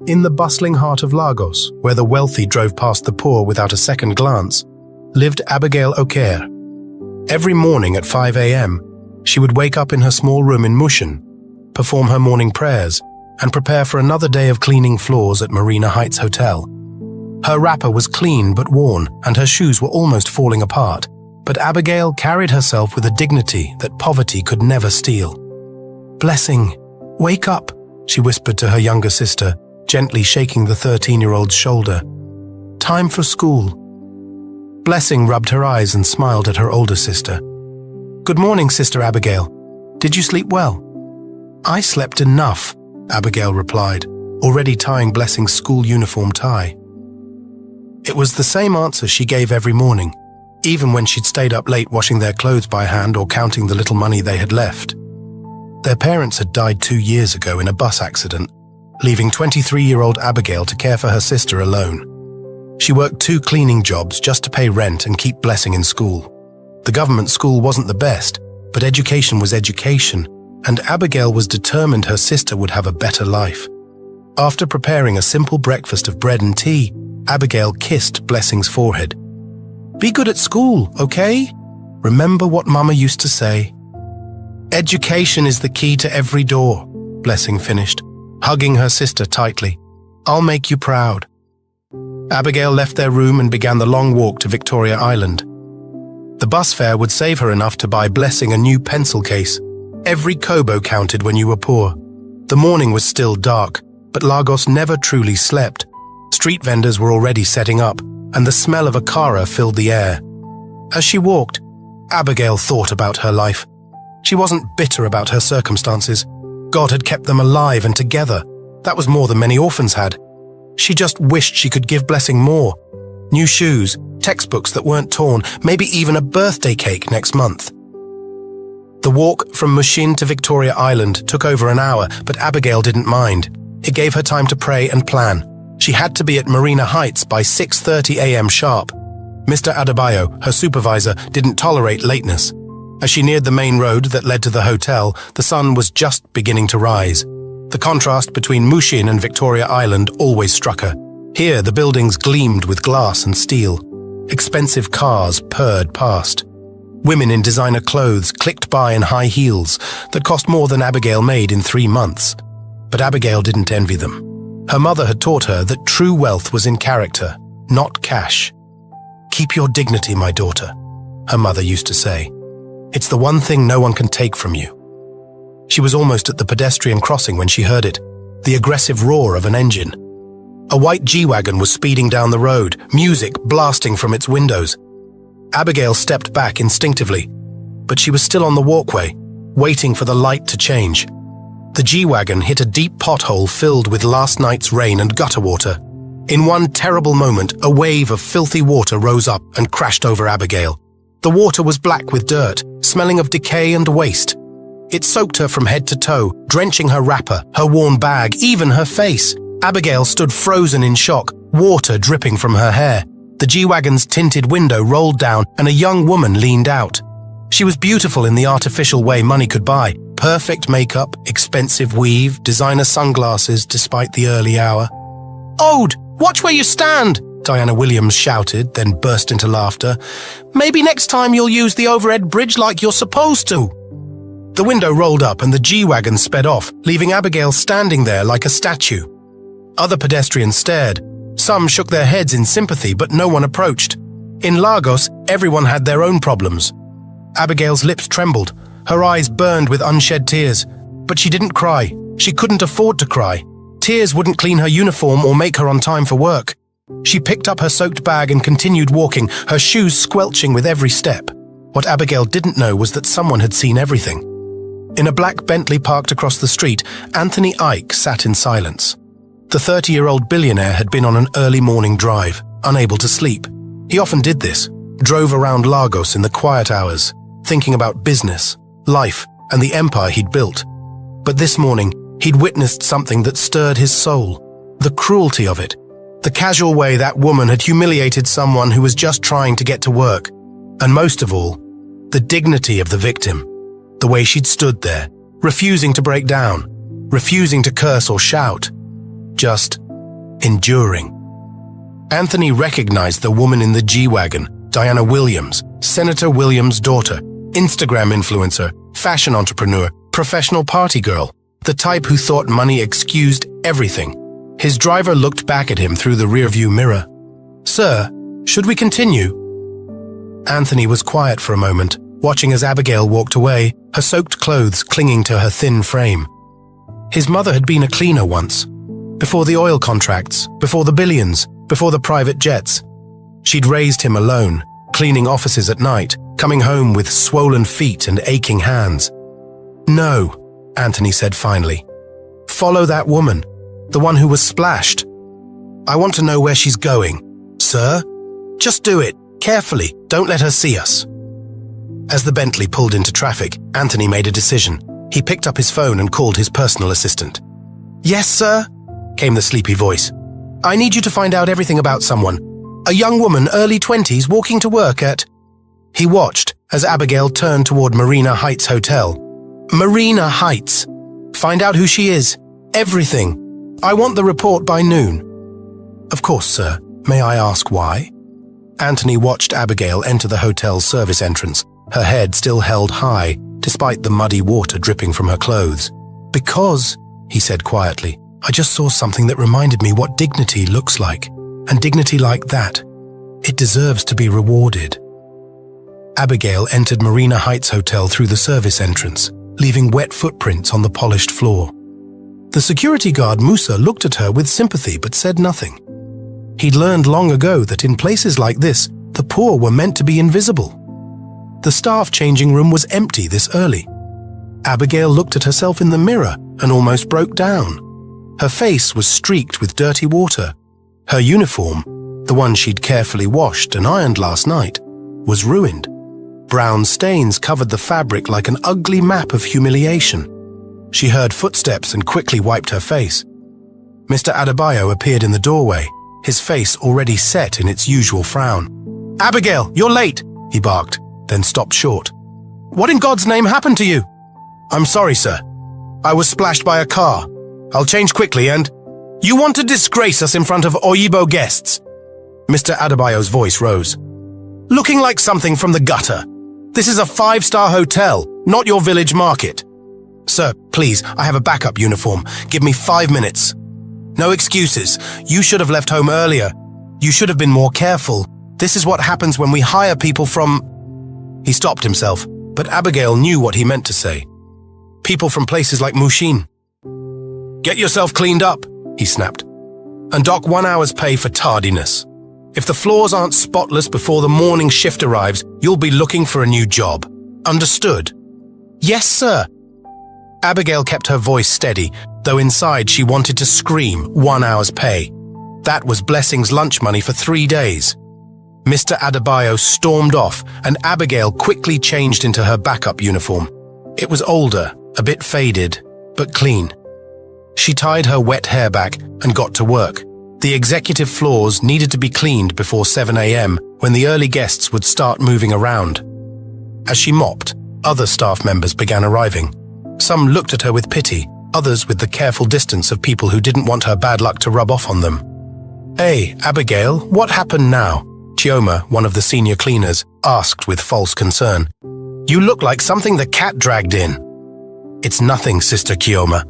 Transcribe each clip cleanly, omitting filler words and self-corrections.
In the bustling heart of Lagos, where the wealthy drove past the poor without a second glance, lived Abigail Okere. Every morning at 5 a.m., she would wake up in her small room in Mushin, perform her morning prayers, and prepare for another day of cleaning floors at Marina Heights Hotel. Her wrapper was clean but worn, and her shoes were almost falling apart, but Abigail carried herself with a dignity that poverty could never steal. "Blessing, wake up," she whispered to her younger sister, gently shaking the 13-year-old's shoulder. "Time for school." Blessing rubbed her eyes and smiled at her older sister. "Good morning, Sister Abigail. Did you sleep well?" "I slept enough," Abigail replied, already tying Blessing's school uniform tie. It was the same answer she gave every morning, even when she'd stayed up late washing their clothes by hand or counting the little money they had left. Their parents had died 2 years ago in a bus accident, leaving 23-year-old Abigail to care for her sister alone. She worked 2 cleaning jobs just to pay rent and keep Blessing in school. The government school wasn't the best, but education was education, and Abigail was determined her sister would have a better life. After preparing a simple breakfast of bread and tea, Abigail kissed Blessing's forehead. "Be good at school, okay? Remember what Mama used to say." "Education is the key to every door," Blessing finished, hugging her sister tightly. "I'll make you proud." Abigail left their room and began the long walk to Victoria Island. The bus fare would save her enough to buy Blessing a new pencil case. Every kobo counted when you were poor. The morning was still dark, but Lagos never truly slept. Street vendors were already setting up, and the smell of akara filled the air. As she walked, Abigail thought about her life. She wasn't bitter about her circumstances. God had kept them alive and together. That was more than many orphans had. She just wished she could give Blessing more. New shoes, textbooks that weren't torn, maybe even a birthday cake next month. The walk from Mushin to Victoria Island took over an hour, but Abigail didn't mind. It gave her time to pray and plan. She had to be at Marina Heights by 6:30 a.m. sharp. Mr. Adebayo, her supervisor, didn't tolerate lateness. As she neared the main road that led to the hotel, the sun was just beginning to rise. The contrast between Mushin and Victoria Island always struck her. Here, the buildings gleamed with glass and steel. Expensive cars purred past. Women in designer clothes clicked by in high heels that cost more than Abigail made in 3 months. But Abigail didn't envy them. Her mother had taught her that true wealth was in character, not cash. "Keep your dignity, my daughter," her mother used to say. "It's the one thing no one can take from you." She was almost at the pedestrian crossing when she heard it, the aggressive roar of an engine. A white G-Wagon was speeding down the road, music blasting from its windows. Abigail stepped back instinctively, but she was still on the walkway, waiting for the light to change. The G-Wagon hit a deep pothole filled with last night's rain and gutter water. In one terrible moment, a wave of filthy water rose up and crashed over Abigail. The water was black with dirt, smelling of decay and waste. It soaked her from head to toe, drenching her wrapper, her worn bag, even her face. Abigail stood frozen in shock, water dripping from her hair. The G-Wagon's tinted window rolled down and a young woman leaned out. She was beautiful in the artificial way money could buy. Perfect makeup, expensive weave, designer sunglasses despite the early hour. "Ode, watch where you stand!" Diana Williams shouted, then burst into laughter. "Maybe next time you'll use the overhead bridge like you're supposed to." The window rolled up and the G-Wagon sped off, leaving Abigail standing there like a statue. Other pedestrians stared. Some shook their heads in sympathy, but no one approached. In Lagos, everyone had their own problems. Abigail's lips trembled. Her eyes burned with unshed tears. But she didn't cry. She couldn't afford to cry. Tears wouldn't clean her uniform or make her on time for work. She picked up her soaked bag and continued walking, her shoes squelching with every step. What Abigail didn't know was that someone had seen everything. In a black Bentley parked across the street, Anthony Ike sat in silence. The 30-year-old billionaire had been on an early morning drive, unable to sleep. He often did this, drove around Lagos in the quiet hours, thinking about business, life, and the empire he'd built. But this morning, he'd witnessed something that stirred his soul. The cruelty of it. The casual way that woman had humiliated someone who was just trying to get to work. And most of all, the dignity of the victim. The way she'd stood there, refusing to break down, refusing to curse or shout, just enduring. Anthony recognized the woman in the G-Wagon, Diana Williams, Senator Williams' daughter, Instagram influencer, fashion entrepreneur, professional party girl, the type who thought money excused everything. His driver looked back at him through the rearview mirror. "Sir, should we continue?" Anthony was quiet for a moment, watching as Abigail walked away, her soaked clothes clinging to her thin frame. His mother had been a cleaner once, before the oil contracts, before the billions, before the private jets. She'd raised him alone, cleaning offices at night, coming home with swollen feet and aching hands. "No," Anthony said finally. "Follow that woman, the one who was splashed. I want to know where she's going. Sir, just do it, carefully, don't let her see us." As the Bentley pulled into traffic, Anthony made a decision. He picked up his phone and called his personal assistant. "Yes, sir?" came the sleepy voice. "I need you to find out everything about someone. A young woman, early 20s, walking to work at..." He watched as Abigail turned toward Marina Heights Hotel. "Marina Heights. Find out who she is. Everything. I want the report by noon." "Of course, sir. May I ask why?" Anthony watched Abigail enter the hotel's service entrance, her head still held high, despite the muddy water dripping from her clothes. "Because," he said quietly, "I just saw something that reminded me what dignity looks like. And dignity like that, it deserves to be rewarded." Abigail entered Marina Heights Hotel through the service entrance, leaving wet footprints on the polished floor. The security guard Musa looked at her with sympathy but said nothing. He'd learned long ago that in places like this, the poor were meant to be invisible. The staff changing room was empty this early. Abigail looked at herself in the mirror and almost broke down. Her face was streaked with dirty water. Her uniform, the one she'd carefully washed and ironed last night, was ruined. Brown stains covered the fabric like an ugly map of humiliation. She heard footsteps and quickly wiped her face. Mr. Adebayo appeared in the doorway, his face already set in its usual frown. "Abigail, you're late," he barked, then stopped short. "What in God's name happened to you?" "I'm sorry, sir. I was splashed by a car. I'll change quickly and..." "You want to disgrace us in front of Oyibo guests?" Mr. Adebayo's voice rose. "Looking like something from the gutter. This is a 5-star hotel, not your village market." "Sir, please, I have a backup uniform. Give me 5 minutes." "No excuses. You should have left home earlier. You should have been more careful. This is what happens when we hire people from..." He stopped himself, but Abigail knew what he meant to say. "People from places like Mushin." "Get yourself cleaned up," he snapped, "and dock 1 hour's pay for tardiness. If the floors aren't spotless before the morning shift arrives, you'll be looking for a new job. Understood?" "Yes, sir." Abigail kept her voice steady, though inside she wanted to scream 1 hour's pay. That was Blessing's lunch money for 3 days. Mr. Adebayo stormed off, and Abigail quickly changed into her backup uniform. It was older, a bit faded, but clean. She tied her wet hair back and got to work. The executive floors needed to be cleaned before 7 a.m. when the early guests would start moving around. As she mopped, other staff members began arriving. Some looked at her with pity, others with the careful distance of people who didn't want her bad luck to rub off on them. "Hey, Abigail, what happened now?" Chioma, one of the senior cleaners, asked with false concern. "You look like something the cat dragged in." "It's nothing, Sister Chioma.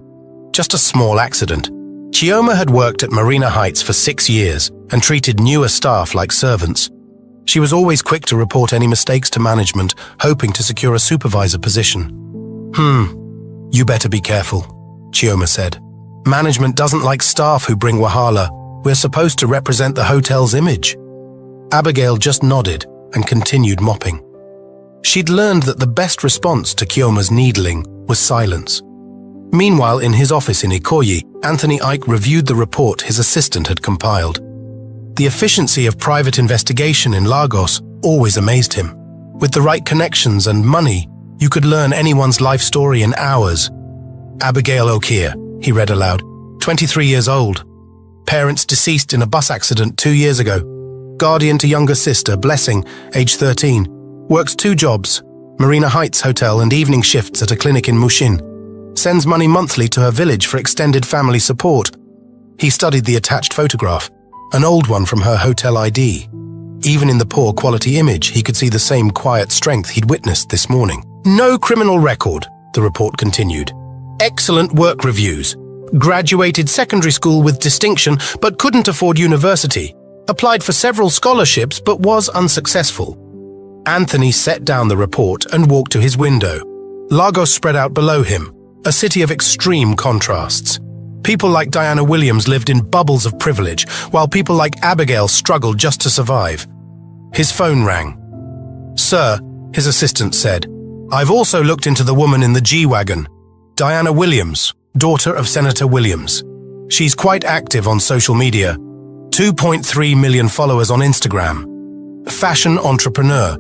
Just a small accident." Chioma had worked at Marina Heights for 6 years and treated newer staff like servants. She was always quick to report any mistakes to management, hoping to secure a supervisor position. You better be careful," Chioma said. "Management doesn't like staff who bring wahala. We're supposed to represent the hotel's image." Abigail just nodded and continued mopping. She'd learned that the best response to Chioma's needling was silence. Meanwhile, in his office in Ikoyi, Anthony Ike reviewed the report his assistant had compiled. The efficiency of private investigation in Lagos always amazed him. With the right connections and money, you could learn anyone's life story in hours. "Abigail Okere," he read aloud, 23 years old. Parents deceased in a bus accident 2 years ago. Guardian to younger sister, Blessing, age 13. Works 2 jobs, Marina Heights Hotel and evening shifts at a clinic in Mushin. Sends money monthly to her village for extended family support. He studied the attached photograph, an old one from her hotel ID. Even in the poor quality image, he could see the same quiet strength he'd witnessed this morning. No criminal record, the report continued. Excellent work reviews. Graduated secondary school with distinction but couldn't afford university. Applied for several scholarships but was unsuccessful. Anthony set down the report and walked to his window. Lagos spread out below him, a city of extreme contrasts. People like Diana Williams lived in bubbles of privilege, while people like Abigail struggled just to survive. His phone rang. "Sir," his assistant said, "I've also looked into the woman in the G-Wagon. Diana Williams, daughter of Senator Williams. She's quite active on social media. 2.3 million followers on Instagram. Fashion entrepreneur,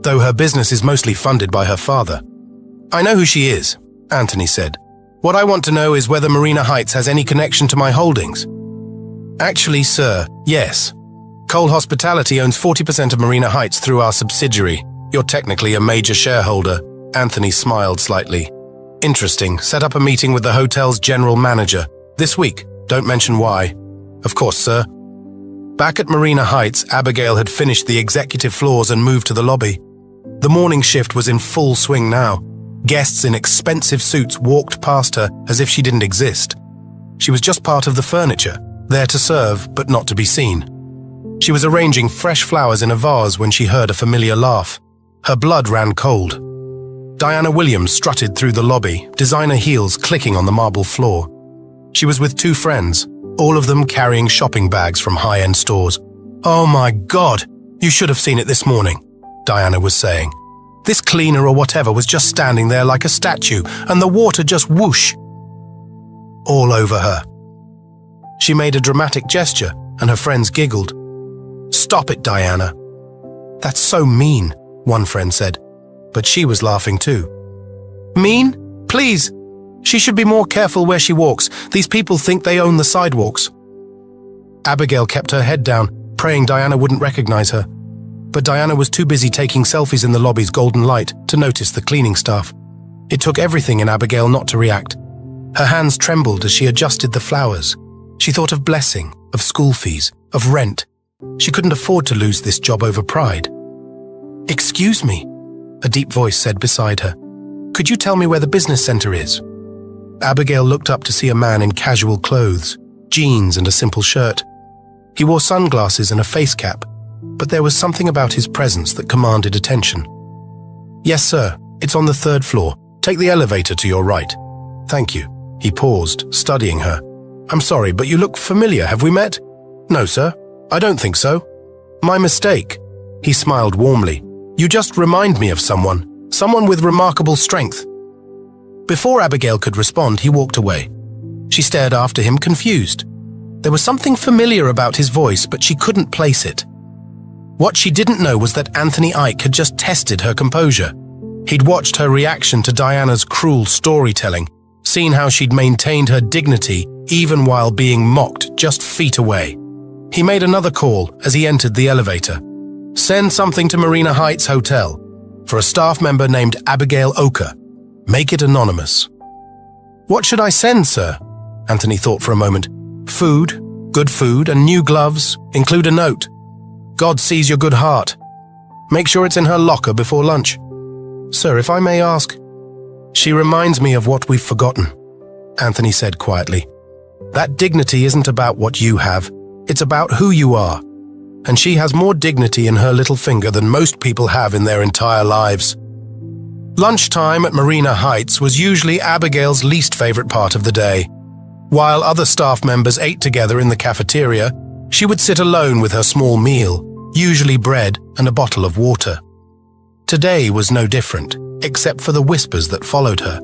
though her business is mostly funded by her father." "I know who she is," Anthony said. "What I want to know is whether Marina Heights has any connection to my holdings." "Actually, sir, yes. Cole Hospitality owns 40% of Marina Heights through our subsidiary. You're technically a major shareholder." Anthony smiled slightly. "Interesting. Set up a meeting with the hotel's general manager. This week. Don't mention why." "Of course, sir." Back at Marina Heights, Abigail had finished the executive floors and moved to the lobby. The morning shift was in full swing now. Guests in expensive suits walked past her as if she didn't exist. She was just part of the furniture, there to serve but not to be seen. She was arranging fresh flowers in a vase when she heard a familiar laugh. Her blood ran cold. Diana Williams strutted through the lobby, designer heels clicking on the marble floor. She was with two friends, all of them carrying shopping bags from high-end stores. "Oh my God, you should have seen it this morning," Diana was saying. "This cleaner or whatever was just standing there like a statue, and the water just whoosh all over her." She made a dramatic gesture, and her friends giggled. "Stop it, Diana." "That's so mean," one friend said, but she was laughing too. "Mean? Please. She should be more careful where she walks. These people think they own the sidewalks." Abigail kept her head down, praying Diana wouldn't recognize her. But Diana was too busy taking selfies in the lobby's golden light to notice the cleaning staff. It took everything in Abigail not to react. Her hands trembled as she adjusted the flowers. She thought of blessing, of school fees, of rent. She couldn't afford to lose this job over pride. "Excuse me," a deep voice said beside her. "Could you tell me where the business center is?" Abigail looked up to see a man in casual clothes, jeans and a simple shirt. He wore sunglasses and a face cap, but there was something about his presence that commanded attention. "Yes, sir. It's on the 3rd floor. Take the elevator to your right." "Thank you." He paused, studying her. "I'm sorry, but you look familiar. Have we met?" "No, sir. I don't think so." "My mistake." He smiled warmly. "You just remind me of someone with remarkable strength." Before Abigail could respond, he walked away. She stared after him, confused. There was something familiar about his voice, but she couldn't place it. What she didn't know was that Anthony Ike had just tested her composure. He'd watched her reaction to Diana's cruel storytelling, seen how she'd maintained her dignity even while being mocked just feet away. He made another call as he entered the elevator. "Send something to Marina Heights Hotel for a staff member named Abigail Okere. Make it anonymous." "What should I send, sir?" Anthony thought for a moment. "Food, good food, and new gloves. Include a note. God sees your good heart. Make sure it's in her locker before lunch." "Sir, if I may ask..." "She reminds me of what we've forgotten," Anthony said quietly. "That dignity isn't about what you have. It's about who you are. And she has more dignity in her little finger than most people have in their entire lives." Lunchtime at Marina Heights was usually Abigail's least favorite part of the day. While other staff members ate together in the cafeteria, she would sit alone with her small meal, usually bread and a bottle of water. Today was no different, except for the whispers that followed her.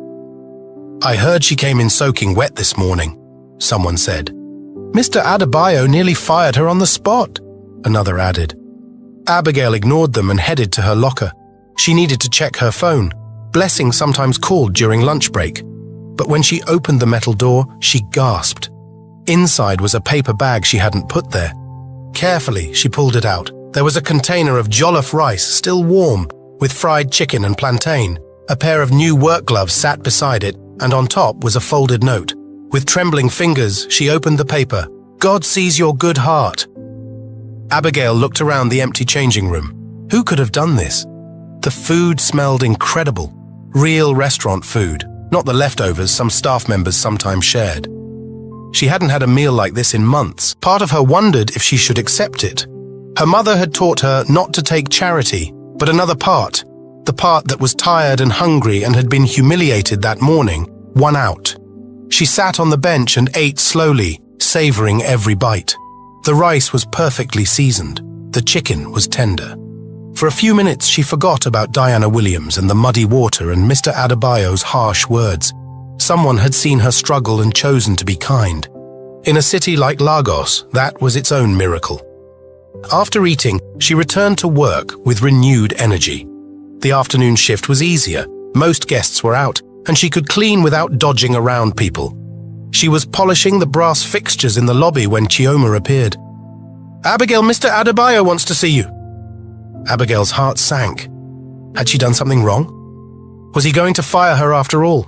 "I heard she came in soaking wet this morning," someone said. "Mr. Adebayo nearly fired her on the spot," another added. Abigail ignored them and headed to her locker. She needed to check her phone. Blessing sometimes called during lunch break, but when she opened the metal door, she gasped. Inside was a paper bag she hadn't put there. Carefully, she pulled it out. There was a container of jollof rice, still warm, with fried chicken and plantain. A pair of new work gloves sat beside it, and on top was a folded note. With trembling fingers, she opened the paper God sees your good heart." Abigail looked around the empty changing room. Who could have done this? The food smelled incredible. Real restaurant food, not the leftovers some staff members sometimes shared. She hadn't had a meal like this in months. Part of her wondered if she should accept it. Her mother had taught her not to take charity, but another part, the part that was tired and hungry and had been humiliated that morning, won out. She sat on the bench and ate slowly, savoring every bite. The rice was perfectly seasoned. The chicken was tender. For a few minutes, she forgot about Diana Williams and the muddy water and Mr. Adebayo's harsh words. Someone had seen her struggle and chosen to be kind. In a city like Lagos, that was its own miracle. After eating, she returned to work with renewed energy. The afternoon shift was easier. Most guests were out, and she could clean without dodging around people. She was polishing the brass fixtures in the lobby when Chioma appeared. "Abigail, Mr. Adebayo wants to see you." Abigail's heart sank. Had she done something wrong? Was he going to fire her after all?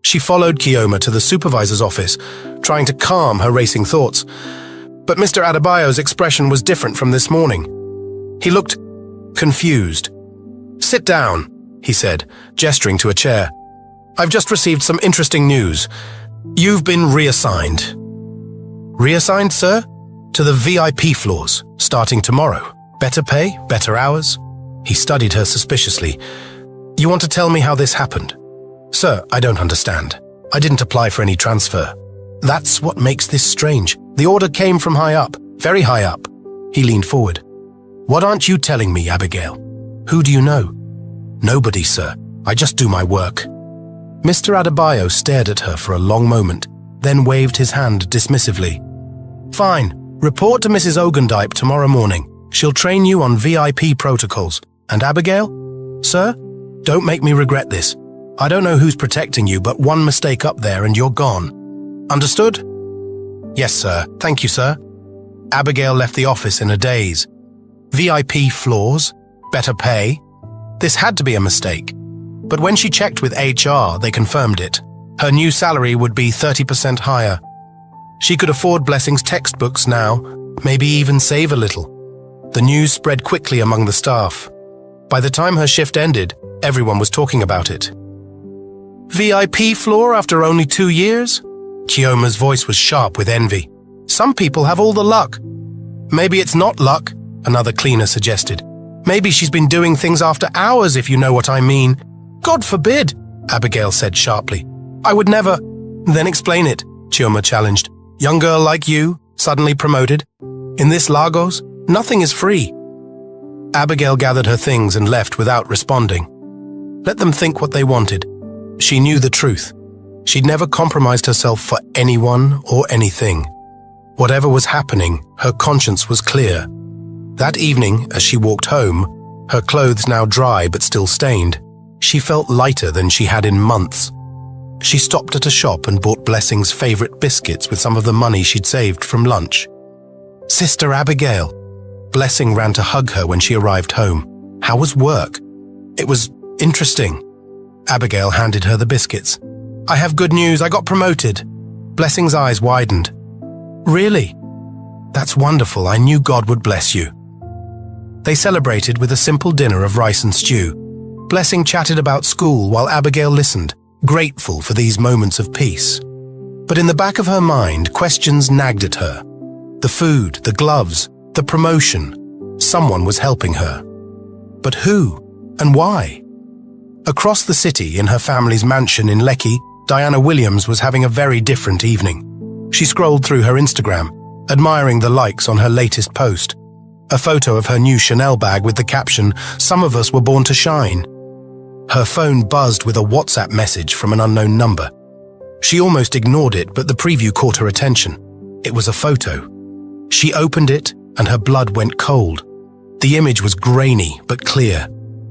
She followed Chioma to the supervisor's office, trying to calm her racing thoughts. But Mr. Adebayo's expression was different from this morning. He looked confused. "Sit down," he said, gesturing to a chair. "I've just received some interesting news. You've been reassigned." "Reassigned, sir?" "To the VIP floors, starting tomorrow. Better pay, better hours." He studied her suspiciously. "You want to tell me how this happened?" "Sir, I don't understand. I didn't apply for any transfer." "That's what makes this strange. The order came from high up, very high up." He leaned forward. "What aren't you telling me, Abigail? Who do you know?" "Nobody, sir. I just do my work." Mr. Adebayo stared at her for a long moment, then waved his hand dismissively. "Fine. Report to Mrs. Ogundipe tomorrow morning. She'll train you on VIP protocols. And Abigail? Sir, don't make me regret this. I don't know who's protecting you, but one mistake up there and you're gone. Understood?" "Yes, sir. Thank you, sir." Abigail left the office in a daze. VIP floors? Better pay? This had to be a mistake. But when she checked with HR, they confirmed it. Her new salary would be 30% higher. She could afford Blessing's textbooks now, maybe even save a little. The news spread quickly among the staff. By the time her shift ended, everyone was talking about it. "VIP floor after only 2 years?" Chioma's voice was sharp with envy. "Some people have all the luck." "Maybe it's not luck," another cleaner suggested. "Maybe she's been doing things after hours, if you know what I mean." "God forbid," Abigail said sharply. "I would never—" "Then explain it," Chioma challenged. "Young girl like you, suddenly promoted. In this Lagos, nothing is free." Abigail gathered her things and left without responding. Let them think what they wanted. She knew the truth. She'd never compromised herself for anyone or anything. Whatever was happening, her conscience was clear. That evening, as she walked home, her clothes now dry but still stained, she felt lighter than she had in months. She stopped at a shop and bought Blessing's favorite biscuits with some of the money she'd saved from lunch. "Sister Abigail." Blessing ran to hug her when she arrived home. "How was work?" "It was interesting." Abigail handed her the biscuits. "I have good news, I got promoted." Blessing's eyes widened. "Really? That's wonderful, I knew God would bless you." They celebrated with a simple dinner of rice and stew. Blessing chatted about school while Abigail listened, grateful for these moments of peace. But in the back of her mind, questions nagged at her. The food, the gloves, the promotion. Someone was helping her. But who and why? Across the city, in her family's mansion in Lekki, Diana Williams was having a very different evening. She scrolled through her Instagram, admiring the likes on her latest post. A photo of her new Chanel bag with the caption, "Some of us were born to shine." Her phone buzzed with a WhatsApp message from an unknown number. She almost ignored it, but the preview caught her attention. It was a photo. She opened it, and her blood went cold. The image was grainy but clear.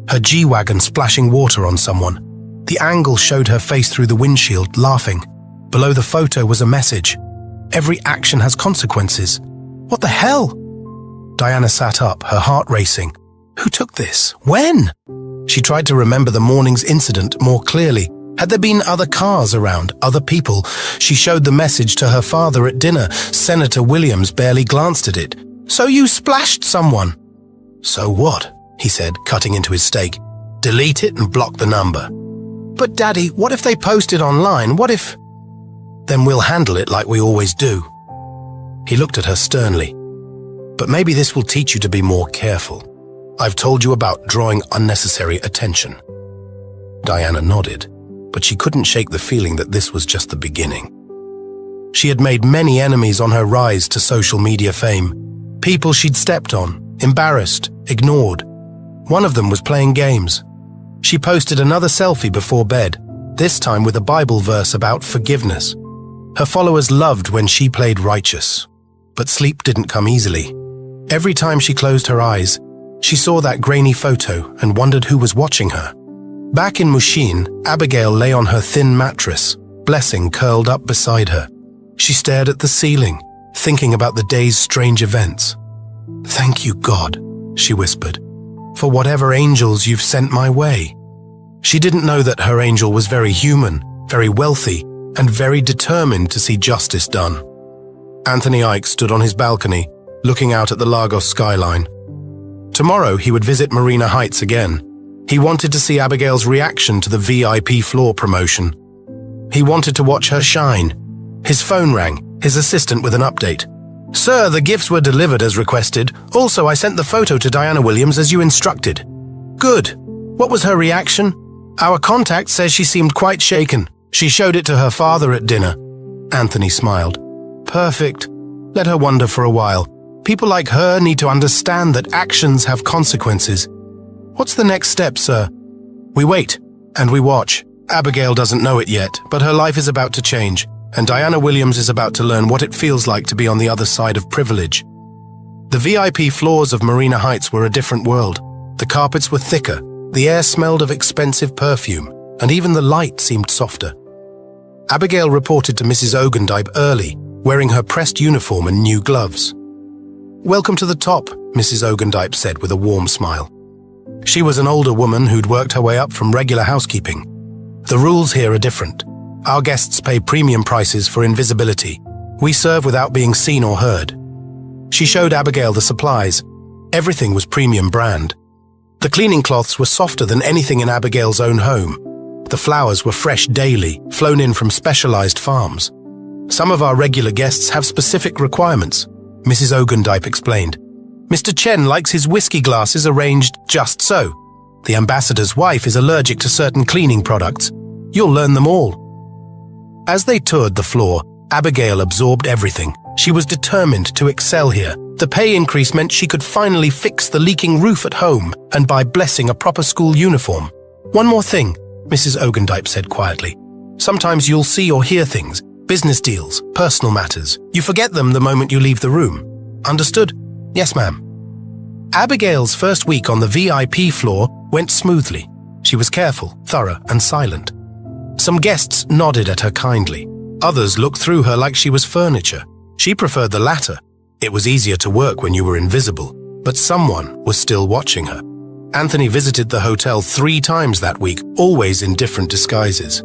Her G-Wagon splashing water on someone. The angle showed her face through the windshield, laughing. Below the photo was a message. "Every action has consequences." What the hell? Diana sat up, her heart racing. Who took this? When? She tried to remember the morning's incident more clearly, Had there been other cars around, other people? She showed the message to her father at dinner. Senator Williams barely glanced at it. "So you splashed someone?" "So what?" he said, cutting into his steak. "Delete it and block the number." "But Daddy, what if they post it online? What if—" "Then we'll handle it like we always do." He looked at her sternly. "But maybe this will teach you to be more careful. I've told you about drawing unnecessary attention." Diana nodded, but she couldn't shake the feeling that this was just the beginning. She had made many enemies on her rise to social media fame. People she'd stepped on, embarrassed, ignored. One of them was playing games. She posted another selfie before bed, this time with a Bible verse about forgiveness. Her followers loved when she played righteous. But sleep didn't come easily. Every time she closed her eyes, she saw that grainy photo and wondered who was watching her. Back in Mushin, Abigail lay on her thin mattress, Blessing curled up beside her. She stared at the ceiling, thinking about the day's strange events. "Thank you, God," she whispered, "for whatever angels you've sent my way." She didn't know that her angel was very human, very wealthy, and very determined to see justice done. Anthony Ike stood on his balcony, looking out at the Lagos skyline. Tomorrow he would visit Marina Heights again. He wanted to see Abigail's reaction to the VIP floor promotion. He wanted to watch her shine. His phone rang, his assistant with an update. "Sir, the gifts were delivered as requested. Also, I sent the photo to Diana Williams as you instructed." "Good. What was her reaction?" "Our contact says she seemed quite shaken. She showed it to her father at dinner." Anthony smiled. "Perfect. Let her wonder for a while. People like her need to understand that actions have consequences." "What's the next step, sir?" "We wait, and we watch. Abigail doesn't know it yet, but her life is about to change, and Diana Williams is about to learn what it feels like to be on the other side of privilege." The VIP floors of Marina Heights were a different world. The carpets were thicker, the air smelled of expensive perfume, and even the light seemed softer. Abigail reported to Mrs. Ogendype early, wearing her pressed uniform and new gloves. "Welcome to the top," Mrs. Ogendype said with a warm smile. She was an older woman who'd worked her way up from regular housekeeping. "The rules here are different. Our guests pay premium prices for invisibility. We serve without being seen or heard." She showed Abigail the supplies. Everything was premium brand. The cleaning cloths were softer than anything in Abigail's own home. The flowers were fresh daily, flown in from specialized farms. "Some of our regular guests have specific requirements," Mrs. Ogendype explained. "Mr. Chen likes his whiskey glasses arranged just so. The ambassador's wife is allergic to certain cleaning products. You'll learn them all." As they toured the floor, Abigail absorbed everything. She was determined to excel here. The pay increase meant she could finally fix the leaking roof at home and buy Blessing a proper school uniform. "One more thing," Mrs. Ogendype said quietly. "Sometimes you'll see or hear things, business deals, personal matters. You forget them the moment you leave the room. Understood?" "Yes, ma'am." Abigail's first week on the VIP floor went smoothly. She was careful, thorough, and silent. Some guests nodded at her kindly. Others looked through her like she was furniture. She preferred the latter. It was easier to work when you were invisible, but someone was still watching her. Anthony visited the hotel 3 times that week, always in different disguises.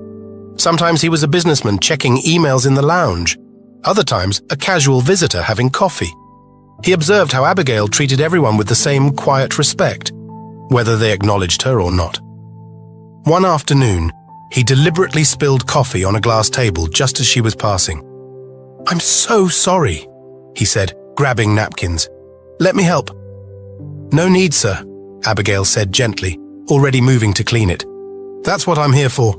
Sometimes he was a businessman checking emails in the lounge. Other times, a casual visitor having coffee. He observed how Abigail treated everyone with the same quiet respect, whether they acknowledged her or not. One afternoon, he deliberately spilled coffee on a glass table just as she was passing. "I'm so sorry," he said, grabbing napkins. "Let me help." "No need, sir," Abigail said gently, already moving to clean it. "That's what I'm here for."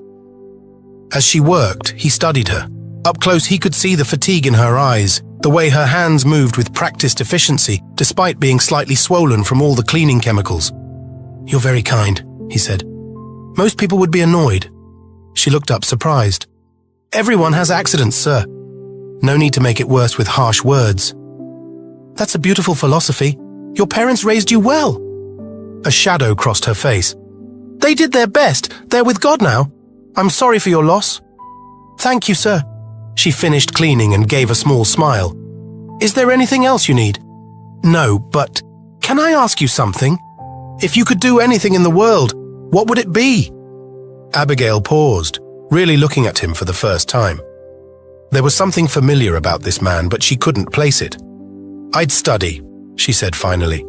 As she worked, he studied her. Up close, he could see the fatigue in her eyes, the way her hands moved with practiced efficiency, despite being slightly swollen from all the cleaning chemicals. "You're very kind," he said. "Most people would be annoyed." She looked up, surprised. "Everyone has accidents, sir. No need to make it worse with harsh words." "That's a beautiful philosophy. Your parents raised you well." A shadow crossed her face. "They did their best. They're with God now. I'm sorry for your loss." "Thank you, sir." She finished cleaning and gave a small smile. "Is there anything else you need?" "No, but can I ask you something? If you could do anything in the world, what would it be?" Abigail paused. really looking at him for the first time. There was something familiar about this man, but she couldn't place it. "I'd study," she said finally.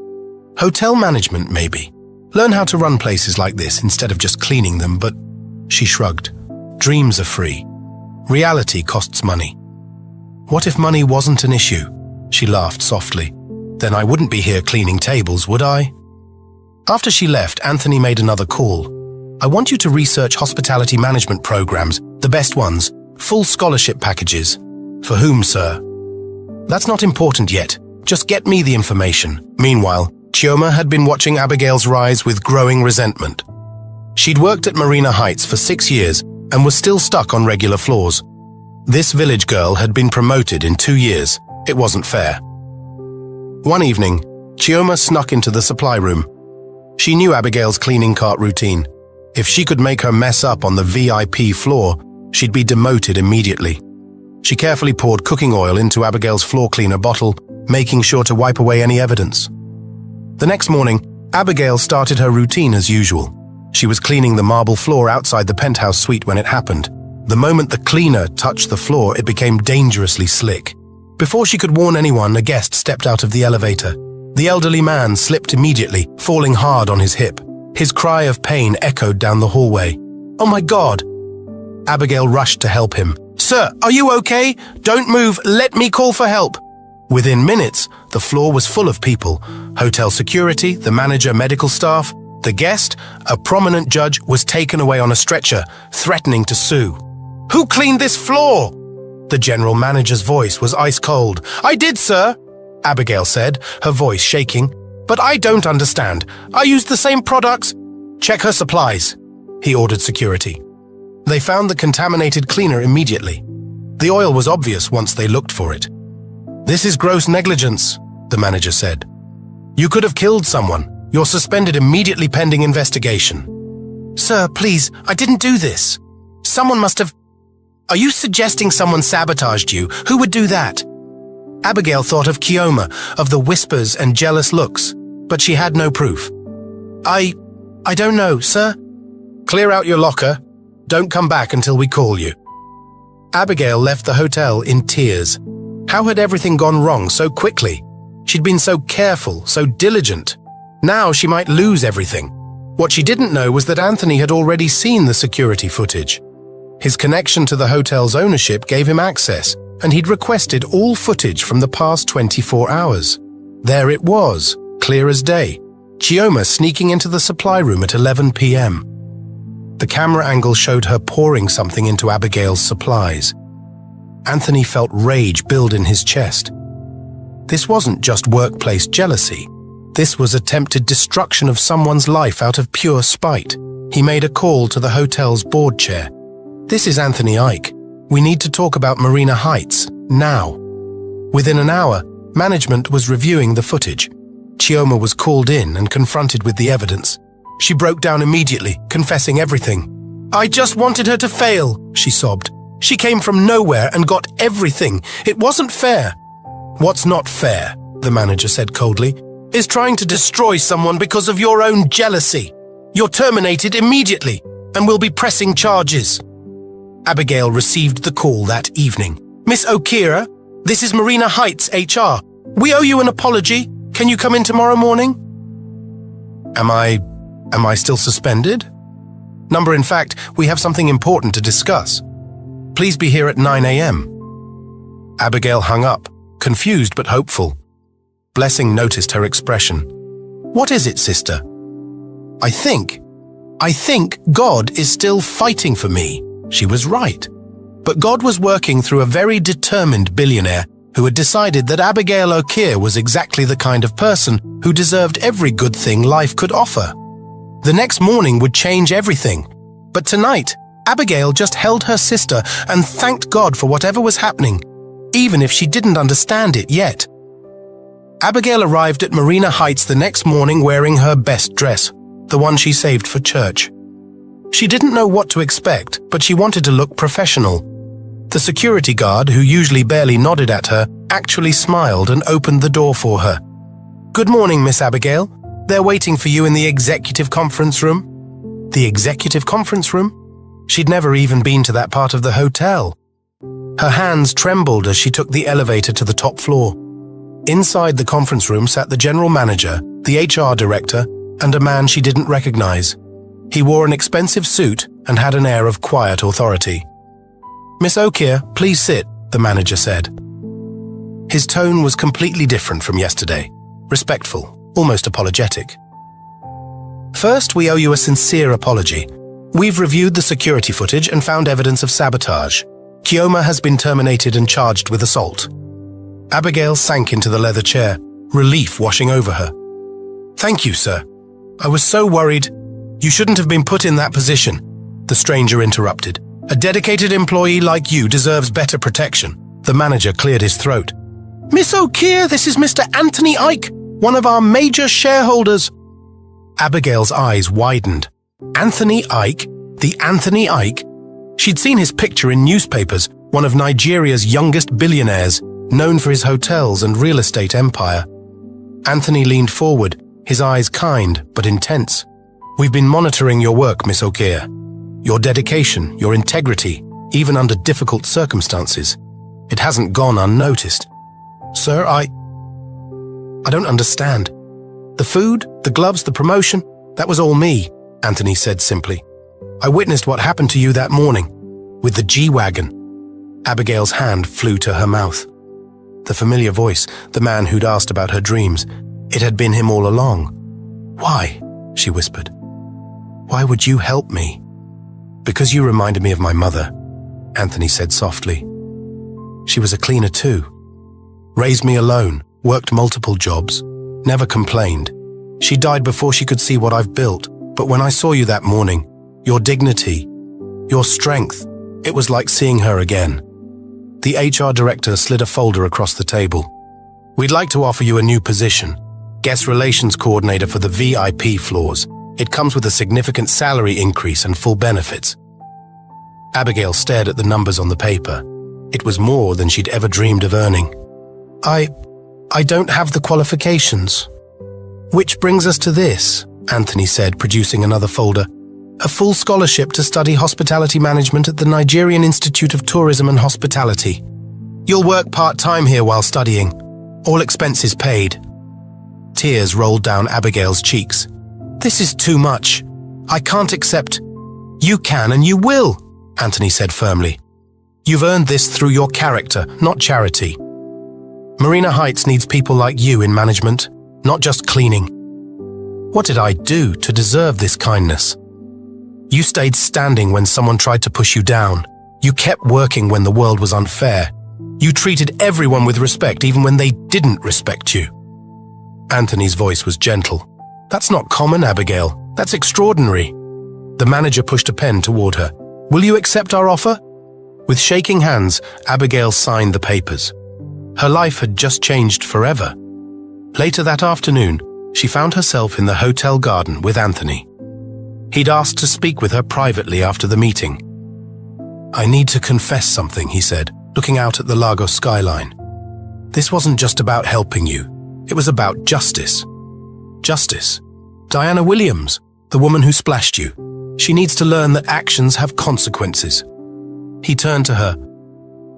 "Hotel management, maybe. Learn how to run places like this instead of just cleaning them," but she shrugged. Dreams are free. Reality costs money. "What if money wasn't an issue?" She laughed softly. "Then I wouldn't be here cleaning tables, would I?" After she left, Anthony made another call. "I want you to research hospitality management programs, the best ones, full scholarship packages." "For whom, sir?" "That's not important yet. Just get me the information." Meanwhile, Chioma had been watching Abigail's rise with growing resentment. She'd worked at Marina Heights for 6 years and was still stuck on regular floors. This village girl had been promoted in 2 years. It wasn't fair. One evening, Chioma snuck into the supply room. She knew Abigail's cleaning cart routine. If she could make her mess up on the VIP floor, she'd be demoted immediately. She carefully poured cooking oil into Abigail's floor cleaner bottle, making sure to wipe away any evidence. The next morning, Abigail started her routine as usual. She was cleaning the marble floor outside the penthouse suite when it happened. The moment the cleaner touched the floor, it became dangerously slick. Before she could warn anyone, a guest stepped out of the elevator. The elderly man slipped immediately, falling hard on his hip. His cry of pain echoed down the hallway. "Oh my God!" Abigail rushed to help him. "Sir, are you okay? Don't move. Let me call for help." Within minutes, the floor was full of people. Hotel security, the manager, medical staff. The guest, a prominent judge, was taken away on a stretcher, threatening to sue. "Who cleaned this floor?" The general manager's voice was ice cold. "I did, sir," Abigail said, her voice shaking. "But I don't understand. I used the same products." "Check her supplies," he ordered security. They found the contaminated cleaner immediately. The oil was obvious once they looked for it. "This is gross negligence," the manager said. "You could have killed someone. You're suspended immediately pending investigation." "Sir, please, I didn't do this. Someone must have..." "Are you suggesting someone sabotaged you? Who would do that?" Abigail thought of Chioma, of the whispers and jealous looks, but she had no proof. I don't know, sir." "Clear out your locker. Don't come back until we call you." Abigail left the hotel in tears. How had everything gone wrong so quickly? She'd been so careful, so diligent. Now she might lose everything. What she didn't know was that Anthony had already seen the security footage. His connection to the hotel's ownership gave him access, and he'd requested all footage from the past 24 hours. There it was, clear as day. Chioma sneaking into the supply room at 11 p.m. The camera angle showed her pouring something into Abigail's supplies. Anthony felt rage build in his chest. This wasn't just workplace jealousy. This was attempted destruction of someone's life out of pure spite. He made a call to the hotel's board chair. "This is Anthony Ike. We need to talk about Marina Heights, now." Within an hour, management was reviewing the footage. Chioma was called in and confronted with the evidence. She broke down immediately, confessing everything. "I just wanted her to fail," she sobbed. "She came from nowhere and got everything. It wasn't fair." "What's not fair," the manager said coldly, "is trying to destroy someone because of your own jealousy. You're terminated immediately and will be pressing charges." Abigail received the call that evening. "Miss Okere, this is Marina Heights HR. We owe you an apology. Can you come in tomorrow morning?" Am I still suspended? "Number, in fact, we have something important to discuss. Please be here at 9 a.m. Abigail hung up, confused but hopeful. Blessing noticed her expression. "What is it, sister?" I think God is still fighting for me." She was right. But God was working through a very determined billionaire who had decided that Abigail Okere was exactly the kind of person who deserved every good thing life could offer. The next morning would change everything. But tonight, Abigail just held her sister and thanked God for whatever was happening, even if she didn't understand it yet. Abigail arrived at Marina Heights the next morning wearing her best dress, the one she saved for church. She didn't know what to expect, but she wanted to look professional. The security guard, who usually barely nodded at her, actually smiled and opened the door for her. "Good morning, Miss Abigail. They're waiting for you in the executive conference room." "The executive conference room?" She'd never even been to that part of the hotel. Her hands trembled as she took the elevator to the top floor. Inside the conference room sat the general manager, the HR director, and a man she didn't recognize. He wore an expensive suit and had an air of quiet authority. "Miss Okere, please sit," the manager said. His tone was completely different from yesterday, respectful, almost apologetic. "First, we owe you a sincere apology. We've reviewed the security footage and found evidence of sabotage. Kioma has been terminated and charged with assault." Abigail sank into the leather chair, relief washing over her. "Thank you, sir. I was so worried." "You shouldn't have been put in that position," the stranger interrupted. "A dedicated employee like you deserves better protection." The manager cleared his throat. "Miss Okere, this is Mr. Anthony Ike, one of our major shareholders." Abigail's eyes widened. Anthony Ike? The Anthony Ike? She'd seen his picture in newspapers, one of Nigeria's youngest billionaires, known for his hotels and real estate empire. Anthony leaned forward, his eyes kind but intense. "We've been monitoring your work, Miss Okere. Your dedication, your integrity, even under difficult circumstances. It hasn't gone unnoticed." "Sir, I don't understand. The food, the gloves, the promotion, that was all me," Anthony said simply. "I witnessed what happened to you that morning, with the G-Wagon." Abigail's hand flew to her mouth. The familiar voice, the man who'd asked about her dreams, it had been him all along. "Why?" she whispered. "Why would you help me?" "Because you reminded me of my mother," Anthony said softly. "She was a cleaner too. Raised me alone, worked multiple jobs, never complained. She died before she could see what I've built. But when I saw you that morning, your dignity, your strength, it was like seeing her again." The HR director slid a folder across the table. "We'd like to offer you a new position, guest relations coordinator for the VIP floors. It comes with a significant salary increase and full benefits." Abigail stared at the numbers on the paper. It was more than she'd ever dreamed of earning. I don't have the qualifications." "Which brings us to this," Anthony said, producing another folder. "A full scholarship to study hospitality management at the Nigerian Institute of Tourism and Hospitality. You'll work part-time here while studying. All expenses paid." Tears rolled down Abigail's cheeks. "This is too much. I can't accept." "You can and you will," Anthony said firmly. "You've earned this through your character, not charity. Marina Heights needs people like you in management, not just cleaning." "What did I do to deserve this kindness?" "You stayed standing when someone tried to push you down. You kept working when the world was unfair. You treated everyone with respect even when they didn't respect you." Anthony's voice was gentle. "That's not common, Abigail. That's extraordinary." The manager pushed a pen toward her. "Will you accept our offer?" With shaking hands, Abigail signed the papers. Her life had just changed forever. Later that afternoon, she found herself in the hotel garden with Anthony. He'd asked to speak with her privately after the meeting. "I need to confess something," he said, looking out at the Lagos skyline. "This wasn't just about helping you. It was about justice." "Justice? Diana Williams, the woman who splashed you. She needs to learn that actions have consequences." He turned to her.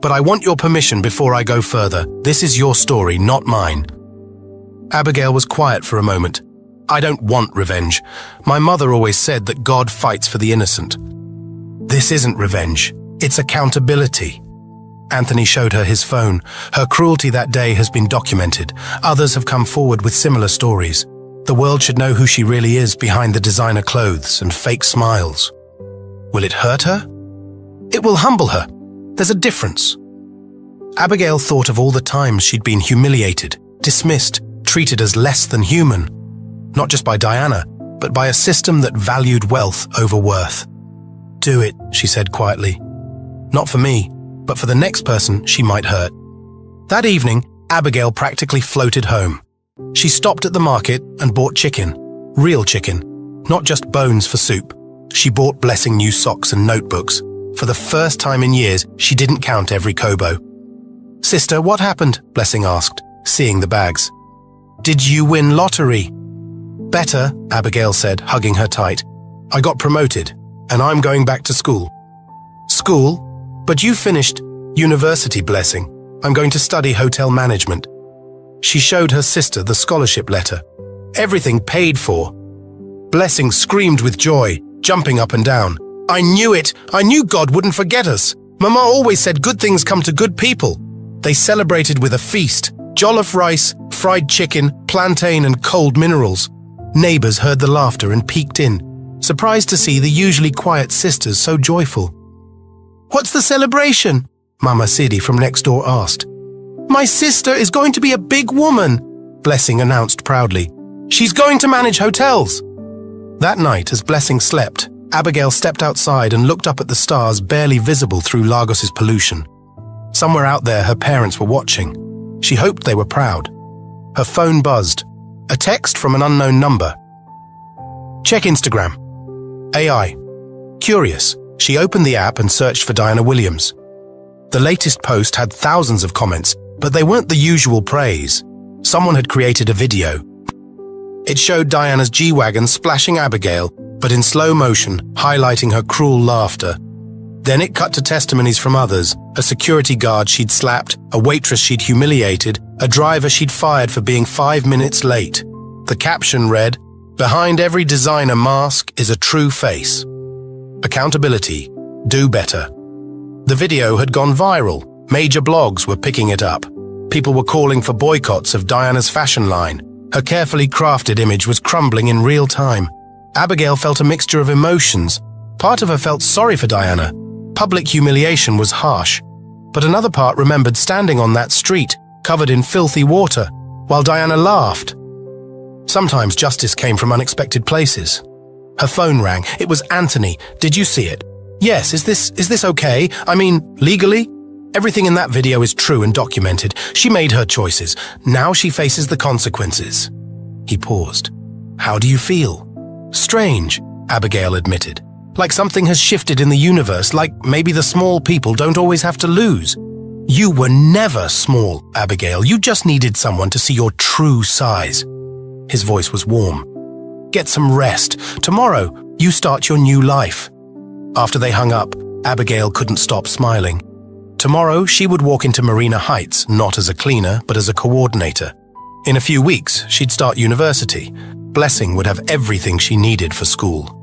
"But I want your permission before I go further. This is your story, not mine." Abigail was quiet for a moment. "I don't want revenge. My mother always said that God fights for the innocent." "This isn't revenge. It's accountability." Anthony showed her his phone. Her cruelty that day has been documented. Others have come forward with similar stories. The world should know who she really is behind the designer clothes and fake smiles. Will it hurt her? It will humble her. There's a difference. Abigail thought of all the times she'd been humiliated, dismissed, treated as less than human. Not just by Diana, but by a system that valued wealth over worth. "Do it," she said quietly. "Not for me, but for the next person she might hurt." That evening, Abigail practically floated home. She stopped at the market and bought chicken. Real chicken. Not just bones for soup. She bought Blessing new socks and notebooks. For the first time in years, she didn't count every kobo. "Sister, what happened?" Blessing asked, seeing the bags. "Did you win lottery?" "Better," Abigail said, hugging her tight. "I got promoted, and I'm going back to school. school, but you finished university, Blessing. I'm going to study hotel management. She showed her sister the scholarship letter. Everything paid for. Blessing screamed with joy, jumping up and down. I knew it! I knew God wouldn't forget us! Mama always said good things come to good people. They celebrated with a feast. Jollof rice, fried chicken, plantain and cold minerals. Neighbors heard the laughter and peeked in, surprised to see the usually quiet sisters so joyful. What's the celebration? Mama Sidi from next door asked. My sister is going to be a big woman, Blessing announced proudly. She's going to manage hotels. That night, as Blessing slept, Abigail stepped outside and looked up at the stars barely visible through Lagos's pollution. Somewhere out there, her parents were watching. She hoped they were proud. Her phone buzzed. A text from an unknown number. Check Instagram. AI. Curious, she opened the app and searched for Diana Williams. The latest post had thousands of comments, but they weren't the usual praise. Someone had created a video. It showed Diana's G-Wagon splashing Abigail, but in slow motion, highlighting her cruel laughter. Then it cut to testimonies from others, a security guard she'd slapped, a waitress she'd humiliated, a driver she'd fired for being 5 minutes late. The caption read, "Behind every designer mask is a true face. Accountability. Do better." The video had gone viral. Major blogs were picking it up. People were calling for boycotts of Diana's fashion line. Her carefully crafted image was crumbling in real time. Abigail felt a mixture of emotions. Part of her felt sorry for Diana. Public humiliation was harsh. But another part remembered standing on that street, covered in filthy water, while Diana laughed. Sometimes justice came from unexpected places. Her phone rang. It was Anthony. Did you see it? Yes, is this okay? I mean, legally? Everything in that video is true and documented. She made her choices. Now she faces the consequences. He paused. How do you feel? Strange, Abigail admitted. Like something has shifted in the universe, like maybe the small people don't always have to lose. You were never small, Abigail. You just needed someone to see your true size. His voice was warm. Get some rest. Tomorrow, you start your new life. After they hung up, Abigail couldn't stop smiling. Tomorrow, she would walk into Marina Heights, not as a cleaner, but as a coordinator. In a few weeks, she'd start university. Blessing would have everything she needed for school.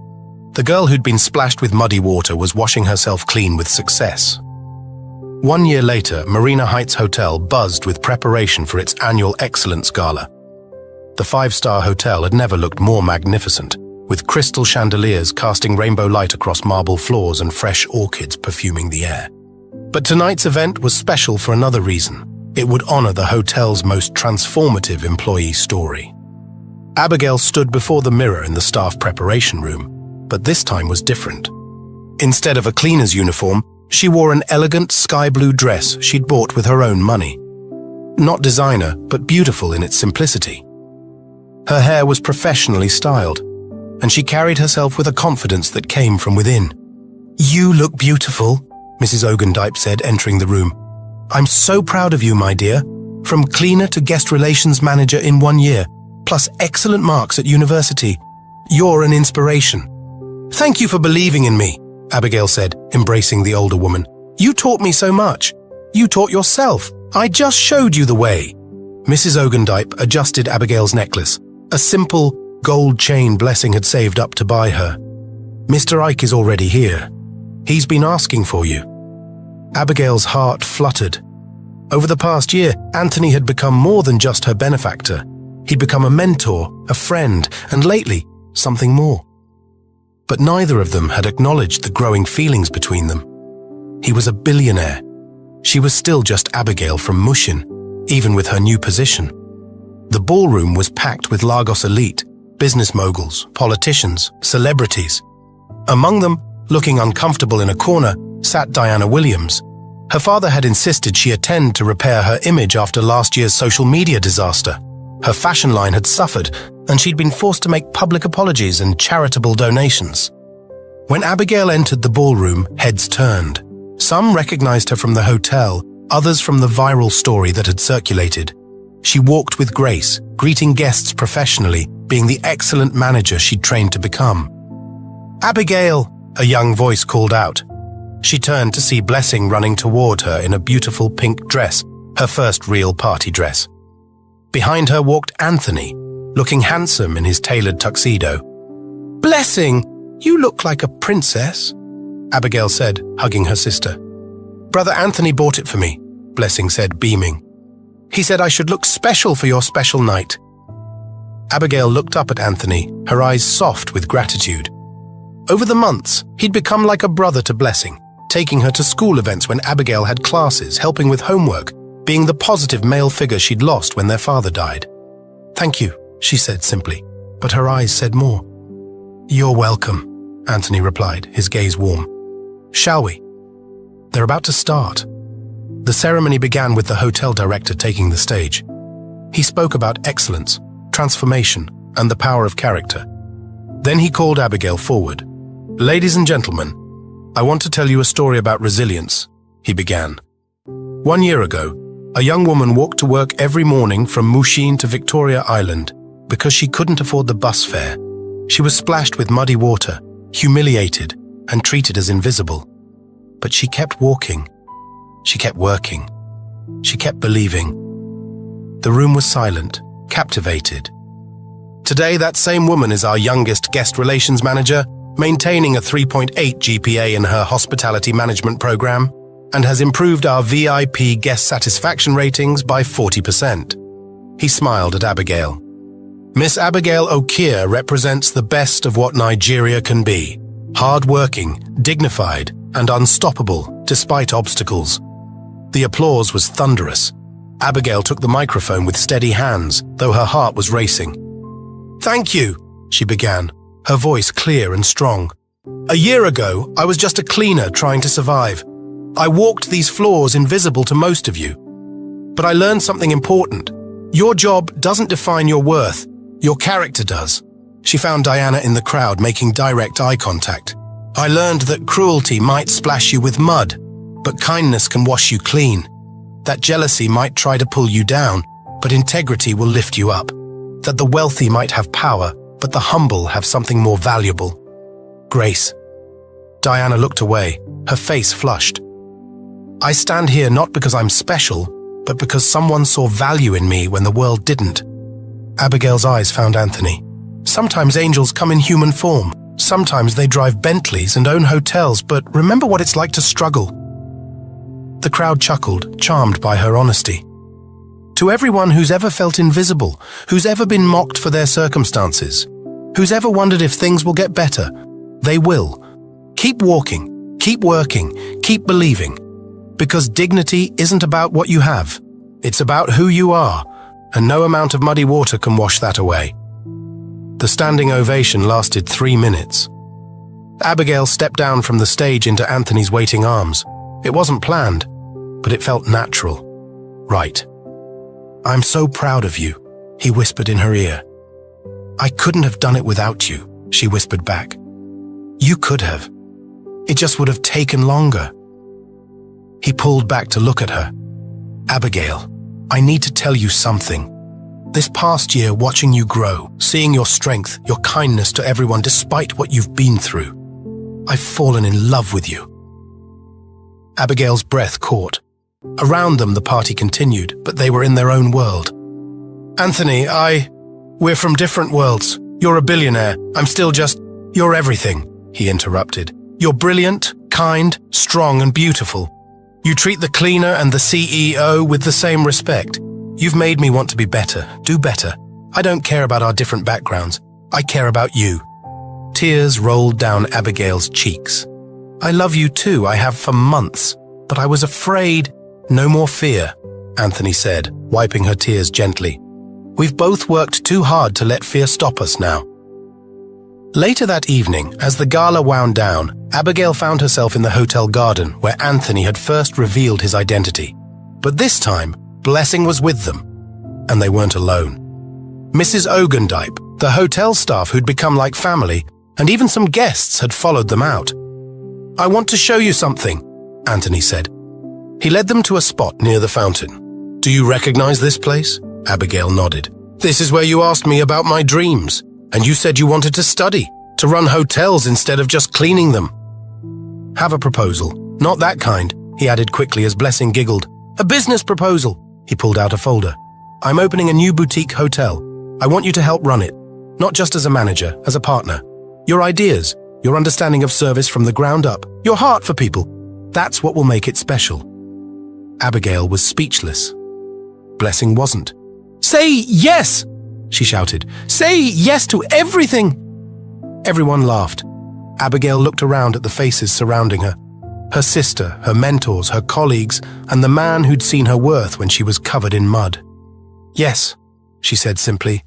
The girl who'd been splashed with muddy water was washing herself clean with success. 1 year later, Marina Heights Hotel buzzed with preparation for its annual Excellence Gala. The five-star hotel had never looked more magnificent, with crystal chandeliers casting rainbow light across marble floors and fresh orchids perfuming the air. But tonight's event was special for another reason. It would honor the hotel's most transformative employee story. Abigail stood before the mirror in the staff preparation room, but this time was different. Instead of a cleaner's uniform, she wore an elegant sky blue dress she'd bought with her own money. Not designer, but beautiful in its simplicity. Her hair was professionally styled, and she carried herself with a confidence that came from within. You look beautiful, Mrs. Ogendype said, entering the room. I'm so proud of you, my dear. From cleaner to guest relations manager in 1 year, plus excellent marks at university. You're an inspiration. Thank you for believing in me, Abigail said, embracing the older woman. You taught me so much. You taught yourself. I just showed you the way. Mrs. Ogendype adjusted Abigail's necklace, a simple gold chain Blessing had saved up to buy her. Mr. Ike is already here. He's been asking for you. Abigail's heart fluttered. Over the past year, Anthony had become more than just her benefactor. He'd become a mentor, a friend, and lately, something more. But neither of them had acknowledged the growing feelings between them. He was a billionaire. She was still just Abigail from Mushin, even with her new position. The ballroom was packed with Lagos elite, business moguls, politicians, celebrities. Among them, looking uncomfortable in a corner, sat Diana Williams. Her father had insisted she attend to repair her image after last year's social media disaster. Her fashion line had suffered, and she'd been forced to make public apologies and charitable donations. When Abigail entered the ballroom, heads turned. Some recognized her from the hotel, others from the viral story that had circulated. She walked with grace, greeting guests professionally, being the excellent manager she'd trained to become. Abigail, a young voice called out. She turned to see Blessing running toward her in a beautiful pink dress, her first real party dress. Behind her walked Anthony, looking handsome in his tailored tuxedo. "Blessing, you look like a princess," Abigail said, hugging her sister. "Brother Anthony bought it for me," Blessing said, beaming. "He said I should look special for your special night." Abigail looked up at Anthony, her eyes soft with gratitude. Over the months, he'd become like a brother to Blessing, taking her to school events when Abigail had classes, helping with homework, being the positive male figure she'd lost when their father died. "Thank you," she said simply, but her eyes said more. "You're welcome," Anthony replied, his gaze warm. "Shall we?" They're about to start. The ceremony began with the hotel director taking the stage. He spoke about excellence, transformation, and the power of character. Then he called Abigail forward. "Ladies and gentlemen, I want to tell you a story about resilience," he began. 1 year ago, a young woman walked to work every morning from Mushin to Victoria Island because she couldn't afford the bus fare. She was splashed with muddy water, humiliated, and treated as invisible. But she kept walking. She kept working. She kept believing. The room was silent, captivated. Today, that same woman is our youngest guest relations manager, maintaining a 3.8 GPA in her hospitality management program, and has improved our VIP guest satisfaction ratings by 40%. He smiled at Abigail. Miss Abigail Okere represents the best of what Nigeria can be. Hard-working, dignified, and unstoppable despite obstacles. The applause was thunderous. Abigail took the microphone with steady hands, though her heart was racing. "Thank you," she began, her voice clear and strong. "A year ago, I was just a cleaner trying to survive. I walked these floors invisible to most of you. But I learned something important. Your job doesn't define your worth. Your character does." She found Diana in the crowd making direct eye contact. "I learned that cruelty might splash you with mud, but kindness can wash you clean. That jealousy might try to pull you down, but integrity will lift you up. That the wealthy might have power, but the humble have something more valuable. Grace." Diana looked away, her face flushed. "I stand here not because I'm special, but because someone saw value in me when the world didn't." Abigail's eyes found Anthony. "Sometimes angels come in human form. Sometimes they drive Bentleys and own hotels, but remember what it's like to struggle." The crowd chuckled, charmed by her honesty. "To everyone who's ever felt invisible, who's ever been mocked for their circumstances, who's ever wondered if things will get better, they will. Keep walking, keep working, keep believing. Because dignity isn't about what you have. It's about who you are, and no amount of muddy water can wash that away." The standing ovation lasted 3 minutes. Abigail stepped down from the stage into Anthony's waiting arms. It wasn't planned, but it felt natural. Right. "I'm so proud of you," he whispered in her ear. "I couldn't have done it without you," she whispered back. "You could have. It just would have taken longer." He pulled back to look at her. "Abigail, I need to tell you something. This past year, watching you grow, seeing your strength, your kindness to everyone despite what you've been through, I've fallen in love with you." Abigail's breath caught. Around them, the party continued, but they were in their own world. "Anthony, we're from different worlds. You're a billionaire. I'm still just, you're everything," he interrupted. "You're brilliant, kind, strong, and beautiful. You treat the cleaner and the CEO with the same respect. You've made me want to be better, do better. I don't care about our different backgrounds. I care about you." Tears rolled down Abigail's cheeks. "I love you too, I have for months, but I was afraid." "No more fear," Anthony said, wiping her tears gently. "We've both worked too hard to let fear stop us now." Later that evening, as the gala wound down, Abigail found herself in the hotel garden where Anthony had first revealed his identity. But this time, Blessing was with them, and they weren't alone. Mrs. Ogendype, the hotel staff who'd become like family, and even some guests had followed them out. "I want to show you something," Anthony said. He led them to a spot near the fountain. "Do you recognize this place?" Abigail nodded. "This is where you asked me about my dreams, and you said you wanted to study, to run hotels instead of just cleaning them." "Have a proposal," Not that kind, he added quickly as Blessing giggled. A business proposal. He pulled out a folder. I'm opening a new boutique hotel. I want you to help run it. Not just as a manager, as a partner. Your ideas, your understanding of service from the ground up, your heart for people. That's what will make it special. Abigail was speechless. Blessing wasn't. Say yes, she shouted. Say yes to everything. Everyone laughed. Abigail looked around at the faces surrounding her. Her sister, her mentors, her colleagues, and the man who'd seen her worth when she was covered in mud. Yes, she said simply.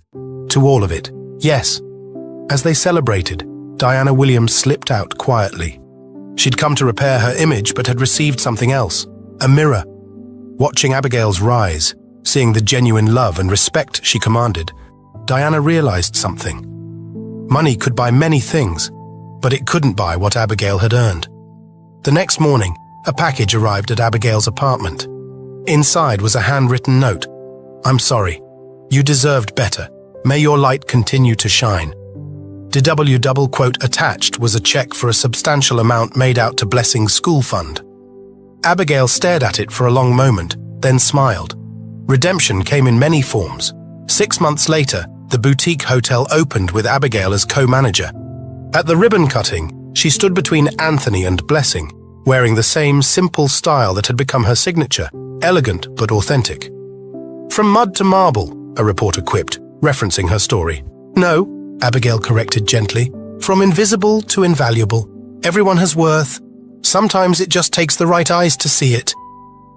To all of it, yes. As they celebrated, Diana Williams slipped out quietly. She'd come to repair her image but had received something else, a mirror. Watching Abigail's rise, seeing the genuine love and respect she commanded, Diana realized something. Money could buy many things, but it couldn't buy what Abigail had earned. The next morning, a package arrived at Abigail's apartment. Inside was a handwritten note. I'm sorry. You deserved better. May your light continue to shine. The double quote attached was a check for a substantial amount made out to Blessing's school fund. Abigail stared at it for a long moment, then smiled. Redemption came in many forms. 6 months later, the boutique hotel opened with Abigail as co-manager. At the ribbon cutting, she stood between Anthony and Blessing, wearing the same simple style that had become her signature, elegant but authentic. From mud to marble, a reporter quipped, referencing her story. No, Abigail corrected gently. From invisible to invaluable. Everyone has worth. Sometimes it just takes the right eyes to see it.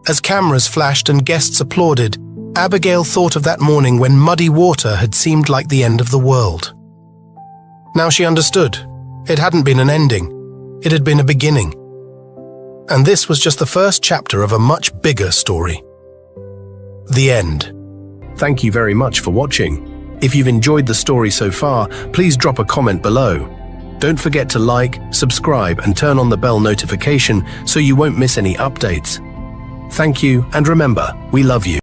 As cameras flashed and guests applauded, Abigail thought of that morning when muddy water had seemed like the end of the world. Now she understood. It hadn't been an ending. It had been a beginning. And this was just the first chapter of a much bigger story. The end. Thank you very much for watching. If you've enjoyed the story so far, please drop a comment below. Don't forget to like, subscribe, and turn on the bell notification so you won't miss any updates. Thank you, and remember, we love you.